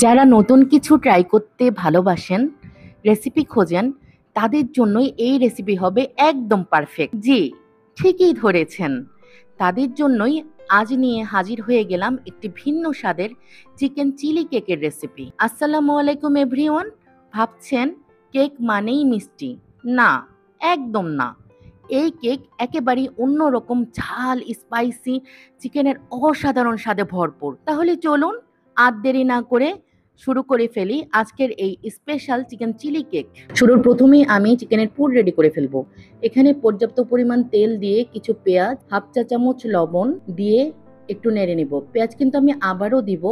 যারা নতুন কিছু ট্রাই করতে ভালোবাসেন, রেসিপি খোঁজেন, তাদের জন্যই এই রেসিপি হবে একদম পারফেক্ট। জি, ঠিকই ধরেছেন। তাদের জন্যই আজ নিয়ে হাজির হয়ে গেলাম একটি ভিন্ন স্বাদের চিকেন চিলি কেকের রেসিপি। আসসালামু আলাইকুম এভরিওয়ান। ভাবছেন কেক মানেই মিষ্টি? না, একদম না। এই কেক একেবারেই অন্যরকম ঝাল, স্পাইসি, চিকেনের অসাধারণ স্বাদে ভরপুর। তাহলে চলুন আর দেরি না করে শুরু করে ফেলি আজকের এই স্পেশাল চিকেন চিলি কেক। শুরুর প্রথমেই আমি চিকেনের পুর রেডি করে ফেলবো। এখানে পর্যাপ্ত পরিমাণ তেল দিয়ে কিছু পেঁয়াজ, হাফ চা চামচ লবণ দিয়ে একটু নেড়ে নিব। পেঁয়াজ কিন্তু আমি আবারও দিব,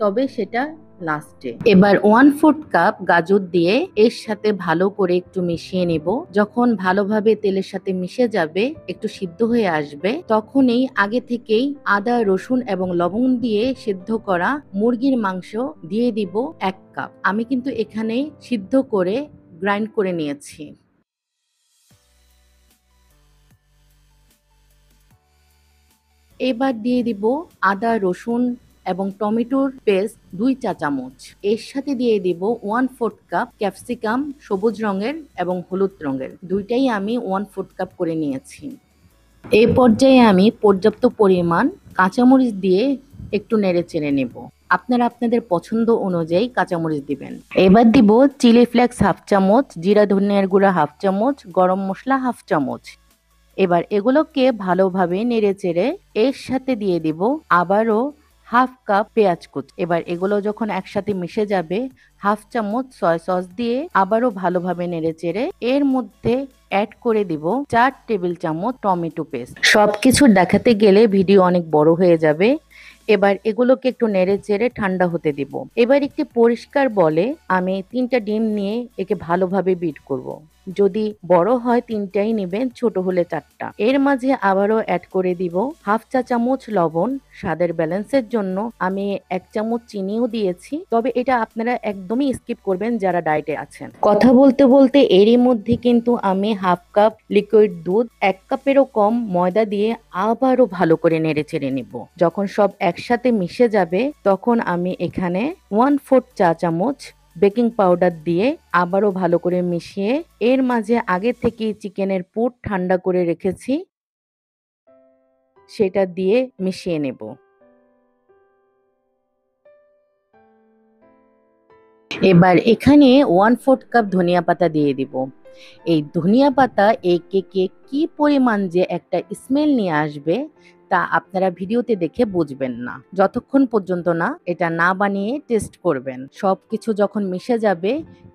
তবে সেটা লাস্টে। এবার 1/4 কাপ গাজর দিয়ে এর সাথে ভালো করে একটু মিশিয়ে নিব। যখন ভালোভাবে তেলের সাথে মিশে যাবে, একটু সিদ্ধ হয়ে আসবে, তখনই আগে থেকেই আদা, রসুন এবং লবণ দিয়ে সিদ্ধ করা মুরগির মাংস দিয়ে দিব 1 কাপ। আমি কিন্তু এখানে সিদ্ধ করে গ্রাইন্ড করে নিয়েছি। এবার দিয়ে দিব আদা, রসুন এবং টমেটোর পেস্ট 2 চা চামচ। এর সাথে দিয়ে দিব 1/4 কাপ ক্যাপসিকাম, সবুজ রঙের এবং হলুদ রঙের। দুইটাই আমি 1/4 কাপ করে নিয়েছি। এই পর্যায়ে আমি পর্যাপ্ত পরিমাণ কাঁচামরিচ দিয়ে একটু নেড়ে চেড়ে নেব। আপনারা আপনাদের পছন্দ অনুযায়ী কাঁচামরিচ দিবেন। এবার দিব চিলি ফ্লেক্স হাফ চামচ, জিরা ধনিয়ার গুঁড়া হাফ চামচ, গরম মশলা হাফ চামচ। এবার এগুলোকে ভালোভাবে নেড়েচেড়ে এর সাথে দিয়ে দিব আবারও হাফ কাপ পেঁয়াজ কুচি। এবার এগুলো যখন একসাথে মিশে যাবে, হাফ চামচ সয়া সস দিয়ে আবারও ভালোভাবে নেড়েচেড়ে এর মধ্যে অ্যাড করে দিব 4 টেবিল চামচ টমেটো পেস্ট। সবকিছু দেখাতে গেলে ভিডিও অনেক বড় হয়ে যাবে। এবার এগুলোকে একটু নেড়ে চেড়ে ঠান্ডা হতে দিব। এবার একটি পরিষ্কার বলে আমি 3টা ডিম নিয়ে একে ভালোভাবে বিট করব। যদি বড় হয় 3টাই নেবেন, ছোট হলে 4টা। এর মাঝে আবারও অ্যাড করে দিব হাফ চা চামচ লবণ। স্বাদের ব্যালেন্সের জন্য আমি 1 চামচ চিনিও দিয়েছি, তবে এটা আপনারা একদমই স্কিপ করবেন যারা ডায়েটে আছেন। কথা বলতে বলতে এরই মধ্যে কিন্তু আমি হাফ কাপ লিকুইড দুধ, 1 কাপেরও কম ময়দা দিয়ে আবারও ভালো করে নেড়ে চেড়ে নিব। যখন সব একসাথে মিশে যাবে, তখন আমি এখানে 1/4 চা চামচ বেকিং পাউডার দিয়ে আবারও ভালো করে মিশিয়ে এর মাঝে আগে থেকে চিকেনের পুর ঠান্ডা করে রেখেছি সেটা দিয়ে মিশিয়ে নেব। এবার এখানে 1/4 কাপ ধনিয়া পাতা দিয়ে দিব। এই ধনিয়া পাতা এই কেকে কি পরিমাণ যে একটা স্মেল নিয়ে আসবে তা আপনারা ভিডিওতে দেখে বুঝবেন না, যতক্ষণ পর্যন্ত না এটা না বানিয়ে টেস্ট করবেন। সবকিছু যখন মিশে যাবে,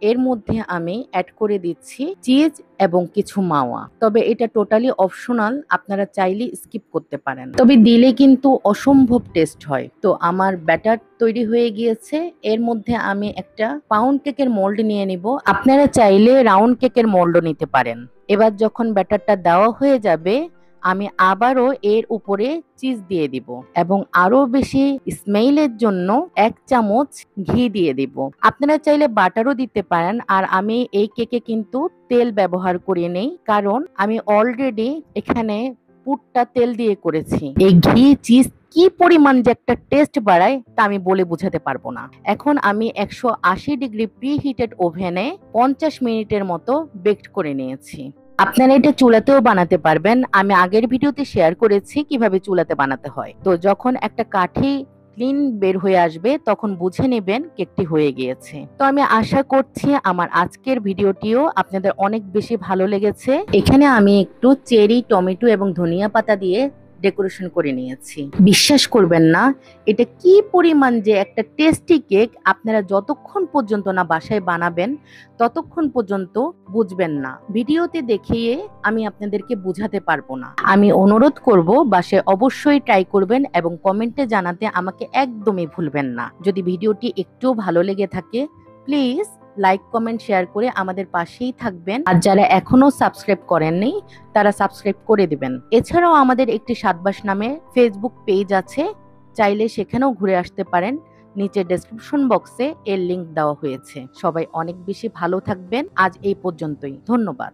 এর মধ্যে আমি অ্যাড করে দিচ্ছি চিজ এবং কিছু মাওয়া। তবে এটা টোটালি অপশনাল, আপনারা চাইলে স্কিপ করতে পারেন, তবে দিলে কিন্তু অসম্ভব টেস্ট হয়। তো আমার ব্যাটার তৈরি হয়ে গিয়েছে। এর মধ্যে আমি একটা পাউন্ড কেকের মোল্ড নিয়ে নিব। আপনারা চাইলে রাউন্ড কেকের মোল্ডও নিতে পারেন। এবার যখন ব্যাটারটা দেওয়া হয়ে যাবে, আমি আবারও এর উপরে চিজ দিয়ে দিব এবং আরো বেশি স্মেইলের জন্য 1 চামচ ঘি দিয়ে দিব। আপনারা চাইলে বাটারও দিতে পারেন। আর আমি এই কেকে কিন্তু তেল ব্যবহার করি নেই, কারণ আমি অলরেডি এখানে পুরটা তেল দিয়ে করেছি। এই ঘি চিজ কি পরিমাণ যে একটা টেস্ট বাড়ায় তা আমি বলে বোঝাতে পারবো না। এখন আমি 180 ডিগ্রি প্রি হিটেড ওভেনে 50 মিনিটের মতো বেকড করে নিয়েছি। আপনারা এটা চুলাতেও বানাতে পারবেন। আমি আগের ভিডিওতে শেয়ার করেছি কিভাবে চুলাতে বানাতে হয়। তো যখন একটা কাঠি ক্লিন বের হয়ে আসবে, তখন বুঝে নেবেন কেকটি হয়ে গিয়েছে। তো আমি আশা করছি আমার আজকের ভিডিওটিও আপনাদের অনেক বেশি ভালো লেগেছে। এখানে আমি একটু চেরি, টমেটো এবং ধনিয়া পাতা দিয়ে ডেকোরেশন করে নিয়েছি। বিশ্বাস করবেন না, এটা কি পরিমাণ যে একটা টেস্টি কেক, আপনারা যতক্ষণ পর্যন্ত না বাসায় বানাবেন ততক্ষণ পর্যন্ত বুঝবেন না। ভিডিওতে দেখিয়ে আমি আপনাদেরকে বুঝাতে পারবো না। আমি অনুরোধ করব বাসায় অবশ্যই ট্রাই করবেন এবং কমেন্টে জানাতে আমাকে একদমই ভুলবেন না। যদি ভিডিওটি একটু ভালো লেগে থাকে, প্লিজ লাইক, কমেন্ট, শেয়ার করে আমাদের পাশেই থাকবেন। আর যারা এখনো সাবস্ক্রাইব করেননি তারা সাবস্ক্রাইব করে দিবেন। এছাড়াও আমাদের একটি সাতবাস নামে ফেসবুক পেজ আছে, চাইলে সেখানেও ঘুরে আসতে পারেন। নিচে ডেসক্রিপশন বক্সে এর লিংক দেওয়া হয়েছে। সবাই অনেক বেশি ভালো থাকবেন। আজ এই পর্যন্তই। ধন্যবাদ।